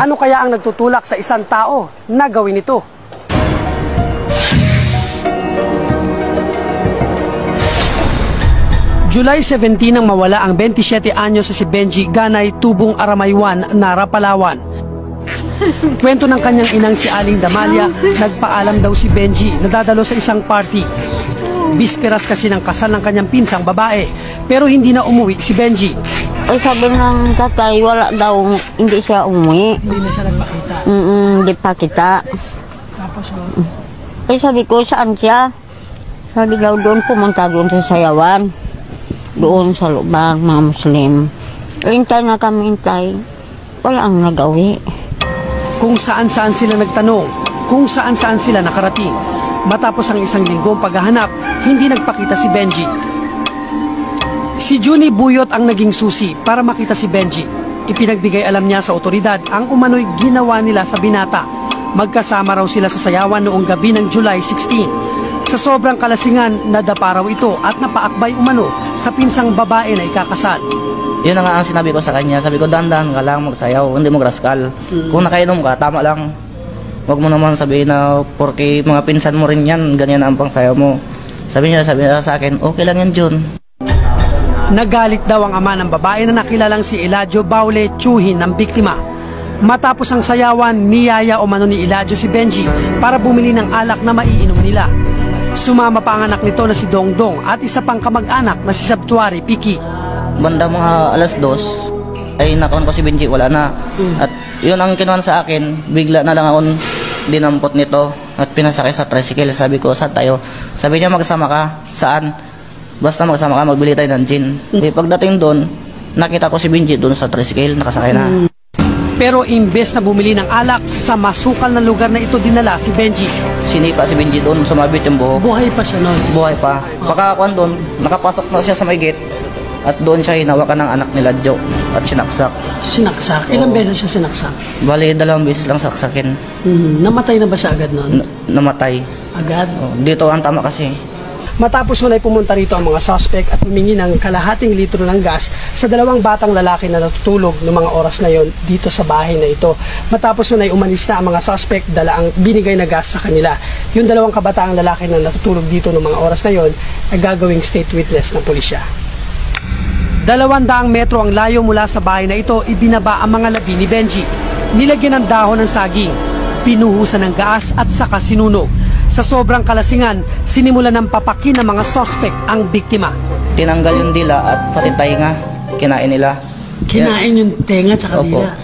Ano kaya ang nagtutulak sa isang tao na gawin ito? July 17 nang mawala ang 27 anyos sa si Benji Ganay Tubong Aramaywan, Nara, Palawan. Kwento ng kanyang inang si Aling Damalia, nagpaalam daw si Benji na dadalo sa isang party. Bisperas kasi ng kasal ng kanyang pinsang babae, pero hindi na umuwi si Benji. Ay, sabi ng tatay, wala daw, hindi siya umuwi. Hindi na siya nagpakita. Hindi pa kita. Tapos, Ay, sabi ko, saan siya? Sabi daw doon, pumunta doon sa Sayawan. Doon sa lubang, mga Muslim. Hintay na kami, hintay. Wala ang nagawi. Kung saan-saan sila nagtanong, kung saan-saan sila nakarating. Matapos ang isang linggong paghahanap, hindi nagpakita si Benji. Si Juni Buyot ang naging susi para makita si Benji. Ipinagbigay alam niya sa otoridad ang umano'y ginawa nila sa binata. Magkasama raw sila sa Sayawan noong gabi ng July 16. Sa sobrang kalasingan, nadapa raw ito at napaakbay umano sa pinsang babae na ikakasal. Yun na nga ang sinabi ko sa kanya. Sabi ko, dandan ka lang magsayaw, hindi mo graskal. Kung nakainom ka, tama lang. Huwag mo naman sabihin na porque mga pinsan mo rin yan, ganyan ang pangsayaw mo. Sabi niya sa akin, okay lang yan, Jun. Nagalit daw ang ama ng babae na nakilalang si Eladio Baule Chuhin ng biktima. Matapos ang sayawan, niyaya umano ni Eladio si Benji para bumili ng alak na maiinom nila. Sumama pa ang anak nito na si Dongdong at isa pang kamag-anak na si Sabtuari Piki. Banda mga alas 2, ay nakaon ko si Benji, wala na. At yun ang kinuhan sa akin, bigla na lang akong dinampot nito at pinasakay sa tricycle. Sabi ko, saan tayo? Sabi niya, magsama ka. Saan? Basta magsama ka, magbili tayo ng gin. Pagdating doon, nakita ko si Benji doon sa tricycle, nakasakay na. Pero imbes na bumili ng alak, sa masukal na lugar na ito dinala si Benji. Sinipa si Benji doon, sumabit yung buhok. Buhay pa siya noon. Buhay pa. Pagkakuan doon, nakapasok na siya sa may gate. At doon siya hinawakan ng anak nila, Joe, at sinaksak. Sinaksak? Ilang beses siya sinaksak? Bali, 2 beses lang saksakin. Namatay na ba siya agad noon? Namatay. Agad? Dito ang tama kasi. Matapos na pumunta rito ang mga suspect at humingi ng kalahating litro ng gas sa 2 batang lalaki na natutulog noong mga oras na yon dito sa bahay na ito. Matapos na umalis na ang mga suspect, dala ang binigay na gas sa kanila. Yung 2 kabataang lalaki na natutulog dito noong mga oras na yon ay gagawing state witness ng pulisya. 200 metro ang layo mula sa bahay na ito, ibinaba ang mga labi ni Benji. Nilagyan ng dahon ng saging, pinuhusan ng gas at saka sinunog. Sa sobrang kalasingan, sinimulan ng papakin ng mga suspect ang biktima. Tinanggal yung dila at pati tainga, kinain nila. Kinain yung tenga at saka dila.